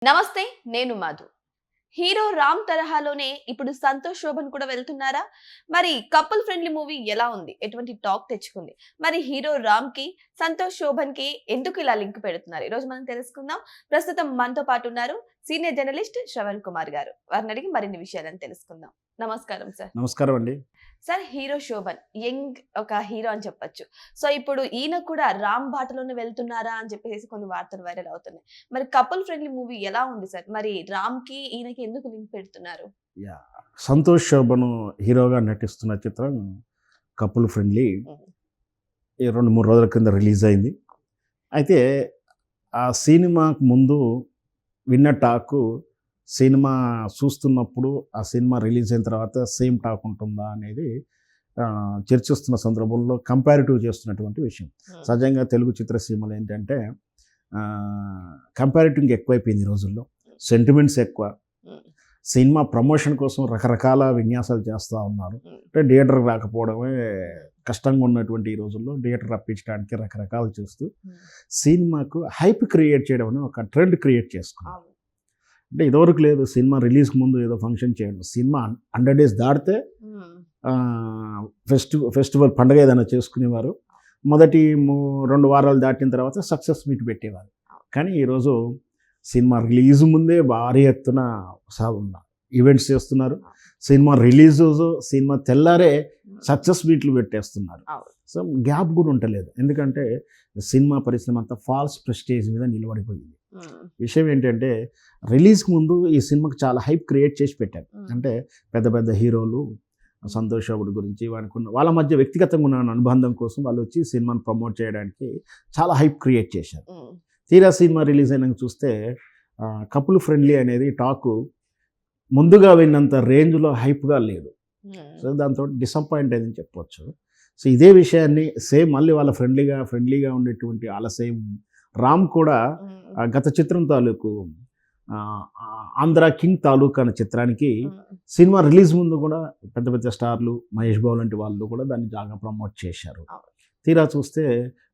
నమస్తే, నేను మధు. హీరో రామ్ తరహాలోనే ఇప్పుడు సంతోష్ శోభన్ కూడా వెళ్తున్నారా? మరి కపుల్ ఫ్రెండ్లీ మూవీ ఎలా ఉంది? ఎటువంటి టాక్ తెచ్చుకుంది? మరి హీరో రామ్ కి సంతోష్ శోభన్ కి ఎందుకు ఇలా లింక్ పెడుతున్నారు? ఈ రోజు మనం తెలుసుకుందాం. ప్రస్తుతం మనతో పాటు ఉన్నారు సీనియర్ జర్నలిస్ట్ శ్రవణ్ కుమార్ గారు. వారిని అడిగి మరిన్ని విషయాలను తెలుసుకుందాం. నమస్కారం సార్. నమస్కారం అండి. సార్, హీరో శోభన్ యంగ్ ఒక హీరో అని చెప్పొచ్చు. సో ఇప్పుడు ఈయన కూడా రామ్ బాటలోనే వెళ్తున్నారా అని చెప్పేసి కొన్ని వార్తలు వైరల్ అవుతున్నాయి. మరి కపుల్ ఫ్రెండ్లీ మూవీ ఎలా ఉంది సార్? మరి రామ్ కి ఈయనకి ఎందుకు లింక్ పెడుతున్నారు? సంతోష్ శోభన్ హీరోగా నటిస్తున్న చిత్రం కపుల్ ఫ్రెండ్లీ 2-3 రోజుల కింద రిలీజ్ అయింది. అయితే ఆ సినిమాకు ముందు విన్న టాకు సినిమా చూస్తున్నప్పుడు ఆ సినిమా రిలీజ్ అయిన తర్వాత సేమ్ టాక్ ఉంటుందా అనేది చర్చిస్తున్న సందర్భంలో కంపారిటివ్ చేస్తున్నటువంటి విషయం. సహజంగా తెలుగు చిత్రసీమలు ఏంటంటే కంపారిటివ్ ఎక్కువైపోయింది ఈ రోజుల్లో. సెంటిమెంట్స్ ఎక్కువ. సినిమా ప్రమోషన్ కోసం రకరకాల విన్యాసాలు చేస్తూ ఉన్నారు. అంటే థియేటర్కి రాకపోవడమే కష్టంగా ఉన్నటువంటి ఈ రోజుల్లో థియేటర్ రప్పించడానికి రకరకాలు చేస్తూ సినిమాకు హైప్ క్రియేట్ చేయడం అని ఒక ట్రెండ్ క్రియేట్ చేసుకున్నారు. అంటే ఇదివరకు లేదు. సినిమా రిలీజ్కి ముందు ఏదో ఫంక్షన్ చేయడం, సినిమా 100 days దాటితే ఫెస్టివల్ పండుగ ఏదైనా చేసుకునేవారు. మొదటి 2 వారాలు దాటిన తర్వాత సక్సెస్ మీట్ పెట్టేవారు. కానీ ఈరోజు సినిమా రిలీజ్ ముందే భారీ ఎత్తున ఈవెంట్స్ చేస్తున్నారు. సినిమా రిలీజ్, సినిమా తెల్లారే సక్సెస్ మీట్లు పెట్టేస్తున్నారు. సో గ్యాప్ కూడా ఉండలేదు. ఎందుకంటే సినిమా పరిశ్రమ అంతా ఫాల్స్ ప్రెస్టేజ్ మీద నిలబడిపోయింది. విషయం ఏంటంటే రిలీజ్కి ముందు ఈ సినిమాకి చాలా హైప్ క్రియేట్ చేసి పెట్టారు. అంటే పెద్ద పెద్ద హీరోలు సంతోష్ శోభన్ గురించి వాళ్ళ మధ్య వ్యక్తిగతంగా ఉన్న అనుబంధం కోసం వాళ్ళు వచ్చి సినిమాను ప్రమోట్ చేయడానికి చాలా హైప్ క్రియేట్ చేశారు. తీరా సినిమా రిలీజ్ అయినాక చూస్తే కపుల్ ఫ్రెండ్లీ అనేది టాకు ముందుగా విన్నంత రేంజ్లో హైప్గా లేదు. సో దాంతో డిసప్పాయింట్ అయిందని చెప్పవచ్చు. సో ఇదే విషయాన్ని సేమ్ మళ్ళీ వాళ్ళ ఫ్రెండ్లీగా ఉండేటువంటి వాళ్ళ సేమ్ రామ్ కూడా గత చిత్రం తాలూకు ఆంధ్ర కింగ్ తాలూకు అనే చిత్రానికి సినిమా రిలీజ్ ముందు కూడా పెద్ద పెద్ద స్టార్లు, మహేష్ బాబు లాంటి వాళ్ళు కూడా దాన్ని బాగా ప్రమోట్ చేశారు. తీరా చూస్తే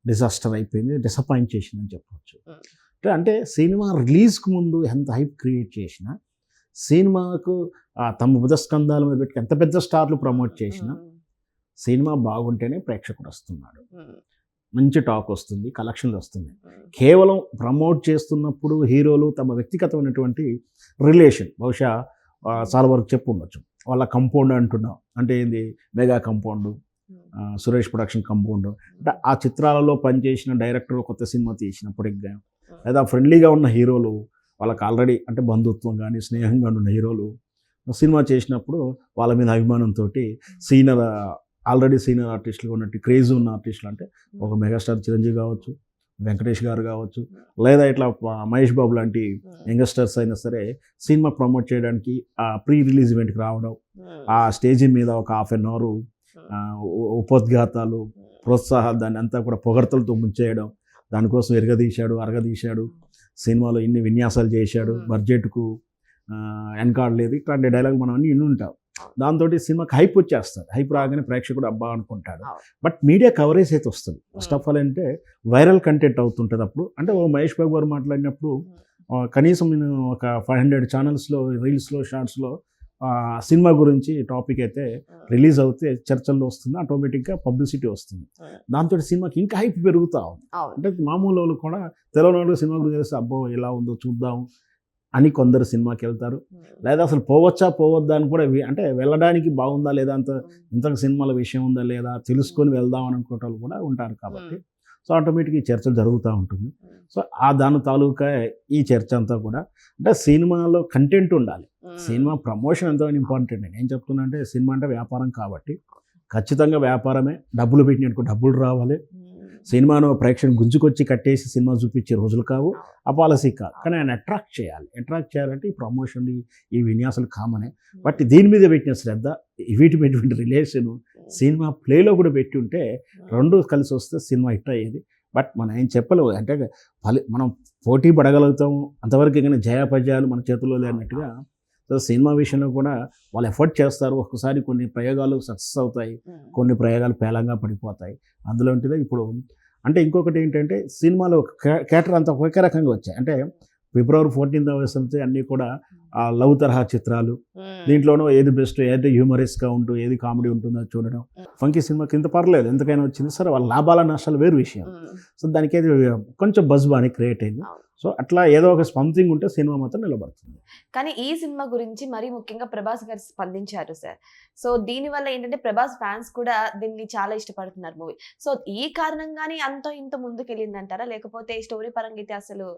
డిజాస్టర్ అయిపోయింది, డిసప్పాయింట్ చేసిందని చెప్పవచ్చు. అంటే సినిమా రిలీజ్కి ముందు ఎంత హైప్ క్రియేట్ చేసినా, సినిమాకు తమ బుధస్కంధాల మీద పెట్టి ఎంత పెద్ద స్టార్లు ప్రమోట్ చేసినా సినిమా బాగుంటేనే ప్రేక్షకుడు వస్తున్నాడు, మంచి టాక్ వస్తుంది, కలెక్షన్లు వస్తుంది. కేవలం ప్రమోట్ చేస్తున్నప్పుడు హీరోలు తమ వ్యక్తిగతమైనటువంటి రిలేషన్ బహుశా చాలా వరకు చెప్పు ఉండొచ్చు. వాళ్ళ కంపౌండ్ అంటున్నాం అంటే ఏంది, mega compound, Suresh production compound, అంటే ఆ చిత్రాలలో పనిచేసిన డైరెక్టర్ కొత్త సినిమా తీసినప్పుడు లేదా ఫ్రెండ్లీగా ఉన్న హీరోలు వాళ్ళకి ఆల్రెడీ అంటే బంధుత్వం కానీ స్నేహంగా ఉన్న హీరోలు సినిమా చేసినప్పుడు వాళ్ళ మీద అభిమానంతో ఆల్రెడీ సీనియర్ ఆర్టిస్టులు ఉన్నట్టు క్రేజ్ ఉన్న ఆర్టిస్టులు అంటే ఒక మెగాస్టార్ చిరంజీవి కావచ్చు, వెంకటేష్ గారు కావచ్చు, లేదా ఇట్లా మహేష్ బాబు లాంటి యంగస్టర్స్ అయినా సరే సినిమా ప్రమోట్ చేయడానికి ఆ ప్రీ రిలీజ్ ఈవెంట్కి రావడం, ఆ స్టేజ్ మీద ఒక 1/2 hour ఉపోద్ఘాతాలు, ప్రోత్సాహాలు, దాన్ని అంతా కూడా పొగడ్తలతో ముంచేయడం, దానికోసం అరగదీశాడు, సినిమాలో ఇన్ని విన్యాసాలు చేశాడు, బడ్జెట్కు వెనకాడలేదు, ఇట్లాంటి డైలాగ్ మనం అన్నీ ఉంటాం. దాంతో సినిమాకి హైప్ వచ్చేస్తుంది. హైప్ రాగానే ప్రేక్షకుడు అబ్బా అనుకుంటాడు. బట్ మీడియా కవరేజ్ అయితే వస్తుంది. ఫస్ట్ ఆఫ్ ఆల్ అంటే వైరల్ కంటెంట్ అవుతుంటుంది. అప్పుడు అంటే మహేష్ బాబు గారు మాట్లాడినప్పుడు కనీసం నేను ఒక 500 ఛానల్స్లో, రీల్స్లో, షార్ట్స్లో సినిమా గురించి టాపిక్ అయితే రిలీజ్ అవుతే చర్చల్లో వస్తుంది, ఆటోమేటిక్గా పబ్లిసిటీ వస్తుంది. దాంతో సినిమాకి ఇంకా హైప్ పెరుగుతూ ఉంది. అంటే మామూలు వాళ్ళు కూడా తెలంగాణలో సినిమా గురించి తెలిస్తే అబ్బో ఎలా ఉందో చూద్దాం అని కొందరు సినిమాకి వెళ్తారు. లేదా అసలు పోవద్దా అని కూడా, అంటే వెళ్ళడానికి బాగుందా లేదా, ఇంతకు సినిమాల విషయం ఉందా లేదా తెలుసుకొని వెళ్దాం అని అనుకునే వాళ్ళు కూడా ఉంటారు. కాబట్టి సో ఆటోమేటిక్గా ఈ చర్చ జరుగుతూ ఉంటుంది. సో దాని తాలూకా ఈ చర్చ అంతా కూడా అంటే సినిమాలో కంటెంట్ ఉండాలి, సినిమా ప్రమోషన్ ఎంతో ఇంపార్టెంట్. నేను చెప్తున్నా అంటే సినిమా అంటే వ్యాపారం కాబట్టి ఖచ్చితంగా వ్యాపారమే. డబ్బులు పెట్టినట్టు డబ్బులు రావాలి. సినిమాను ప్రేక్షకుని గుంజుకొచ్చి కట్టేసి సినిమా చూపించే రోజులు కావు, ఆ పాలసీ కాదు. కానీ ఆయన అట్రాక్ట్ చేయాలంటే ఈ ప్రమోషన్, ఈ విన్యాసాలు కామనే. బట్ దీని మీద పెట్టిన శ్రద్ధ, వీటి మీద రిలేషను సినిమా ప్లేలో కూడా పెట్టి ఉంటే 2 కలిసి వస్తే సినిమా హిట్ అయ్యేది. బట్ మనం ఏం చెప్పలేవు. అంటే మనం పోటీ పడగలుగుతాము, అంతవరకు కానీ జయాపజయాలు మన చేతుల్లో లేనట్టుగా సో సినిమా విషయంలో కూడా వాళ్ళు ఎఫర్ట్ చేస్తారు. ఒక్కసారి కొన్ని ప్రయోగాలు సక్సెస్ అవుతాయి, కొన్ని ప్రయోగాలు పేలంగా పడిపోతాయి. అందులో ఉంటుంది ఇప్పుడు అంటే ఇంకొకటి ఏంటంటే సినిమాలో కేటర్ అంతా ఒకే రకంగా వచ్చాయి. అంటే ఫిబ్రవరి 14th వస్తుంటే అన్నీ కూడా లవ్ తరహా చిత్రాలు, దీంట్లోనూ ఏది బెస్ట్, ఏది హ్యూమరస్గా ఉంటూ ఏది కామెడీ ఉంటుందో చూడడం. ఫంకీ సినిమాకి ఇంత పర్లేదు, ఎంతకైనా వచ్చింది సరే, వాళ్ళ లాభాల నష్టాలు వేరు విషయం. సో దానికి ఏది కొంచెం బజ్ బాగా క్రియేట్ అయింది. సో అట్లా ఏదో ఒక సంథింగ్ ఉంటే సినిమా మాత్రం నిలబడుతుంది. కానీ ఈ సినిమా గురించి మరీ ముఖ్యంగా ప్రభాస్ గారు స్పందించారు సార్. సో దీనివల్ల ఏంటంటే ప్రభాస్ ఫ్యాన్స్ కూడా దీన్ని చాలా ఇష్టపడుతున్నారు మూవీ. సో ఈ కారణంగానే అంత ఇంత ముందుకెళ్ళిందంటారా, లేకపోతే స్టోరీ పరంగా అయితే అసలు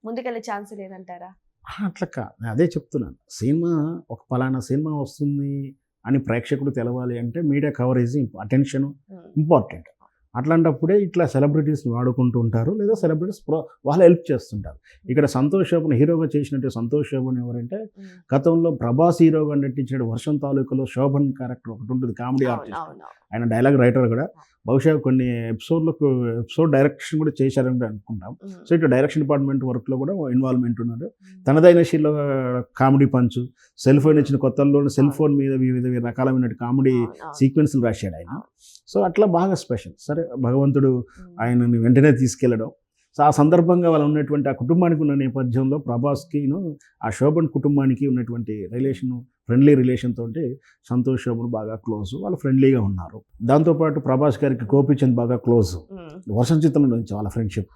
ముందుకెళ్ళే ఛాన్స్ లేదంటారా? అట్లా నేను అదే చెప్తున్నాను. సినిమా ఒక పలానా సినిమా వస్తుంది అని ప్రేక్షకుడు తెలవాలి అంటే మీడియా కవరేజ్, అటెన్షన్ ఇంపార్టెంట్. అట్లాంటప్పుడే ఇట్లా సెలబ్రిటీస్ వాడుకుంటూ ఉంటారు, లేదా సెలబ్రిటీస్ వాళ్ళు హెల్ప్ చేస్తుంటారు. ఇక్కడ సంతోష్ శోభన్ హీరోగా చేసినట్టు సంతోష్ శోభన్ ఎవరంటే గతంలో ప్రభాస్ హీరోగా నటించిన వర్షం తాలూకులో శోభన్ క్యారెక్టర్ ఒకటి ఉంటుంది, కామెడీ ఆర్టిస్ట్. ఆయన డైలాగ్ రైటర్ కూడా. బహుశా కొన్ని ఎపిసోడ్ డైరెక్షన్ కూడా చేశారని అనుకుంటాం. సో ఇటు డైరెక్షన్ డిపార్ట్మెంట్ వర్క్లో కూడా ఇన్వాల్వ్మెంట్ ఉన్నాడు. తనదైన శీలో కామెడీ పంచు, సెల్ ఫోన్ ఇచ్చిన కొత్తల్లో సెల్ ఫోన్ మీద వివిధ రకాలైన కామెడీ సీక్వెన్స్లు రాశాడు ఆయన. సో అట్లా బాగా స్పెషల్. సరే, భగవంతుడు ఆయనని వెంటనే తీసుకెళ్ళడం. సో ఆ సందర్భంగా వాళ్ళు ఉన్నటువంటి ఆ కుటుంబానికి ఉన్న నేపథ్యంలో ప్రభాస్కిను ఆ శోభన్ కుటుంబానికి ఉన్నటువంటి రిలేషన్, ఫ్రెండ్లీ రిలేషన్ తోటి సంతోష్ శోభన్ బాగా క్లోజ్, వాళ్ళు ఫ్రెండ్లీగా ఉన్నారు. దాంతోపాటు ప్రభాస్ గారికి గోపీచంద్ బాగా క్లోజ్, వర్షం చిత్రంలో నుంచి వాళ్ళ ఫ్రెండ్షిప్.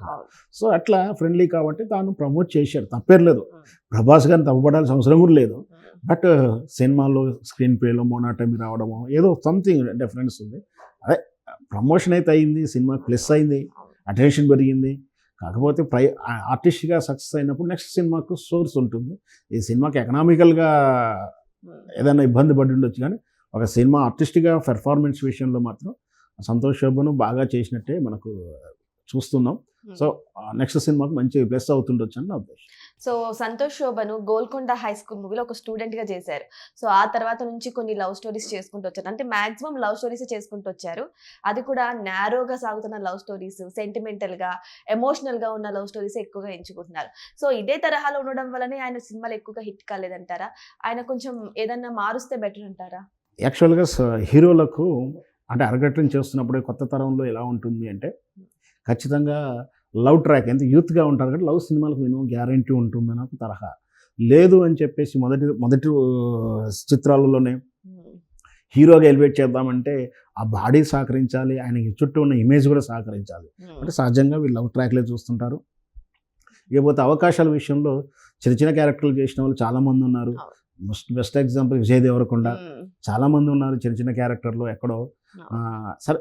సో అట్లా ఫ్రెండ్లీ కాబట్టి తాను ప్రమోట్ చేశాడు, తప్పేర్లేదు. ప్రభాస్ గారిని తప్పబడాల్సిన అవసరం కూడా లేదు. బట్ సినిమాలో స్క్రీన్ ప్లేలో మోనాటమీ రావడము ఏదో సంథింగ్ డిఫరెన్స్ ఉంది. అదే ప్రమోషన్ అయితే అయింది, సినిమా ప్లస్ అయింది, అటెన్షన్ పెరిగింది. కాకపోతే ఆర్టిస్ట్గా సక్సెస్ అయినప్పుడు నెక్స్ట్ సినిమాకు సోర్స్ ఉంటుంది. ఈ సినిమాకి ఎకనామికల్గా ఏదైనా ఇబ్బంది పడి ఉండొచ్చు, కానీ ఒక సినిమా ఆర్టిస్ట్గా పెర్ఫార్మెన్స్ విషయంలో మాత్రం సంతోష్ శోభను బాగా చేసినట్టే మనకు చూస్తున్నాం. సో నెక్స్ట్ సినిమాకు మంచి ప్లస్ అవుతుండొచ్చు అని నా ఉద్దేశం. సో సంతోష్ శోభను గోల్కొండ హై స్కూల్ మూవీలో ఒక స్టూడెంట్ గా చేశారు. సో ఆ తర్వాత నుంచి కొన్ని లవ్ స్టోరీస్ చేసుకుంటూ వచ్చారు, అంటే మాక్సిమం లవ్ స్టోరీస్ చేసుకుంటూ వచ్చారు. అది కూడా నారోగా సాగుతున్న లవ్ స్టోరీస్, సెంటిమెంటల్ గా, ఎమోషనల్ గా ఉన్న లవ్ స్టోరీస్ ఎక్కువగా ఎంచుకుంటున్నారు. సో ఇదే తరహాలో ఉండడం వల్లనే ఆయన సినిమాలు ఎక్కువగా హిట్ కాలేదంటారా? ఆయన కొంచెం ఏదన్నా మారుస్తే బెటర్ అంటారా? యాక్చువల్గా హీరోలకు అంటే అరగట్టం చేస్తున్నప్పుడు కొత్త తరంలో ఎలా ఉంటుంది అంటే ఖచ్చితంగా లవ్ ట్రాక్, ఎంత యూత్గా ఉంటారు కాబట్టి లవ్ సినిమాలకు మినిమం గ్యారంటీ ఉంటుందని ఒక తరహా. లేదు అని చెప్పేసి మొదటి చిత్రాలలోనే హీరోగా ఎలివేట్ చేద్దామంటే ఆ బాడీ సహకరించాలి, ఆయనకి చుట్టూ ఉన్న ఇమేజ్ కూడా సహకరించాలి. అంటే సహజంగా వీళ్ళు లవ్ ట్రాక్లే చూస్తుంటారు. ఇకపోతే అవకాశాల విషయంలో చిన్న చిన్న క్యారెక్టర్లు చేసిన వాళ్ళు చాలామంది ఉన్నారు. బెస్ట్ ఎగ్జాంపుల్ విజయ్ దేవరకొండ, చాలామంది ఉన్నారు చిన్న చిన్న క్యారెక్టర్లో ఎక్కడో. సరే,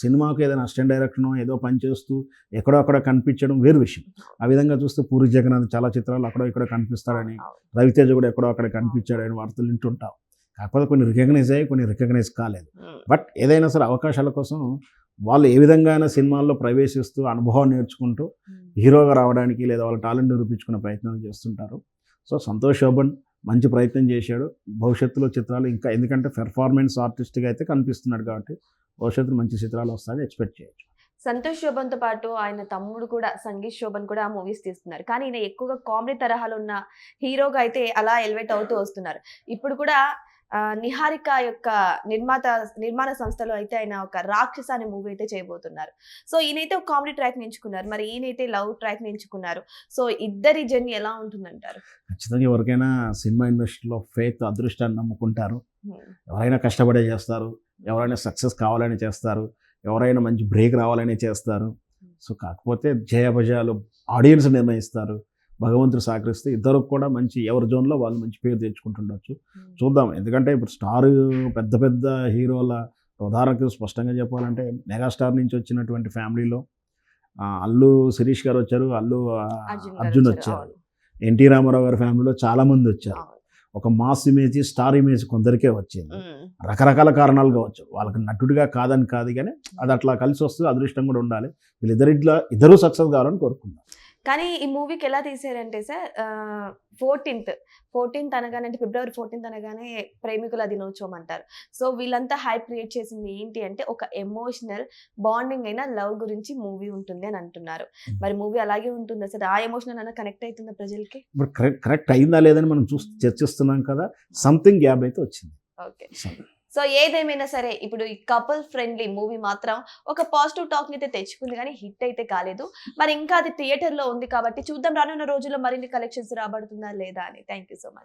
సినిమాకు ఏదైనా అసిస్టెంట్ డైరెక్టర్నో ఏదో పని చేస్తూ ఎక్కడో అక్కడ కనిపించడం వేరు విషయం. ఆ విధంగా చూస్తే పూరి జగన్నాథ్ చాలా చిత్రాలు అక్కడో ఇక్కడ కనిపిస్తాడని, రవితేజ కూడా ఎక్కడో అక్కడ కనిపించాడని వార్తలు వింటుంటాం. కాకపోతే కొన్ని రికగ్నైజ్ అయ్యి, కొన్ని రికగ్నైజ్ కాలేదు. బట్ ఏదైనా సరే అవకాశాల కోసం వాళ్ళు ఏ విధంగా అయినా సినిమాల్లో ప్రవేశిస్తూ అనుభవం నేర్చుకుంటూ హీరోగా రావడానికి లేదా వాళ్ళ టాలెంట్ నిరూపించుకునే ప్రయత్నాలు చేస్తుంటారు. సో సంతోష్ శోభన్ మంచి ప్రయత్నం చేశాడు. భవిష్యత్తులో చిత్రాలు ఇంకా, ఎందుకంటే పెర్ఫార్మెన్స్ ఆర్టిస్ట్గా అయితే కనిపిస్తున్నాడు కాబట్టి భవిష్యత్తులో మంచి చిత్రాలు వస్తాయని ఎక్స్పెక్ట్ చేయొచ్చు. సంతోష్ శోభన్తో పాటు ఆయన తమ్ముడు కూడా సంగీత్ శోభన్ కూడా మూవీస్ తీస్తున్నారు. కానీ ఈయన ఎక్కువగా కామెడీ తరహాలో ఉన్న హీరోగా అయితే అలా ఎలివేట్ అవుతూ వస్తున్నారు. ఇప్పుడు కూడా నిహారిక యొక్క నిర్మాణ సంస్థలో అయితే ఆయన ఒక రాక్షస అనే మూవీ అయితే చేయబోతున్నారు. సో ఈయనైతే ఒక కామెడీ ట్రాక్ ఎంచుకున్నారు, మరి ఈయనైతే లవ్ ట్రాక్ ఎంచుకున్నారు. సో ఇద్దరి జర్నీ ఎలా ఉంటుందంటారు? ఖచ్చితంగా ఎవరికైనా సినిమా ఇండస్ట్రీలో ఫెయిత్, అదృష్టాన్ని నమ్ముకుంటారు. ఎవరైనా కష్టపడే చేస్తారు, ఎవరైనా సక్సెస్ కావాలని చేస్తారు, ఎవరైనా మంచి బ్రేక్ రావాలని చేస్తారు. సో కాకపోతే జయాపజయాలు ఆడియన్స్ నిర్ణయిస్తారు. భగవంతుడు సహకరిస్తే ఇద్దరు కూడా మంచి ఎవరి జోన్లో వాళ్ళు మంచి పేరు తెచ్చుకుంటుండొచ్చు. చూద్దాం. ఎందుకంటే ఇప్పుడు స్టార్ పెద్ద పెద్ద హీరోల ఉదాహరణకు స్పష్టంగా చెప్పాలంటే మెగాస్టార్ నుంచి వచ్చినటువంటి ఫ్యామిలీలో అల్లు శిరీష్ గారు వచ్చారు, అల్లు అర్జున్ వచ్చారు, ఎన్టీ రామారావు గారి ఫ్యామిలీలో చాలామంది వచ్చారు. ఒక మాస్ ఇమేజ్, స్టార్ ఇమేజ్ కొందరికే వచ్చింది. రకరకాల కారణాలు కావచ్చు, వాళ్ళకి నటుడిగా కాదని కాదు, కానీ అది అట్లా కలిసి వస్తుంది. అదృష్టం కూడా ఉండాలి. ఇద్దరు సక్సెస్ కావాలని కోరుకుందాం. కానీ ఈ మూవీకి ఎలా తీసారంటే సార్, 14th అనగానే, అంటే ఫిబ్రవరి 14th అనగానే ప్రేమికుల దినోత్సవం అంటారు. సో వీళ్ళంతా హైప్ క్రియేట్ చేసింది ఏంటి అంటే ఒక ఎమోషనల్ బాండింగ్ అయిన లవ్ గురించి మూవీ ఉంటుంది అని అంటున్నారు. మరి మూవీ అలాగే ఉంటుందా సార్? ఆ ఎమోషనల్ అన్న కనెక్ట్ అవుతుందా ప్రజలకి? ఇప్పుడు కరెక్ట్ అయిందా లేదని మనం చర్చిస్తున్నాం కదా. సంథింగ్ గ్యాప్ అయితే వచ్చింది. ఓకే. సో ఏదేమైనా సరే ఇప్పుడు ఈ కపుల్ ఫ్రెండ్లీ మూవీ మాత్రం ఒక పాజిటివ్ టాక్ అయితే తెచ్చుకుంది కానీ హిట్ అయితే కాలేదు. మరి ఇంకా అది థియేటర్ లో ఉంది కాబట్టి చూద్దాం రానున్న రోజుల్లో మరిన్ని కలెక్షన్స్ రాబడుతుందా లేదా అని. Thank you so much.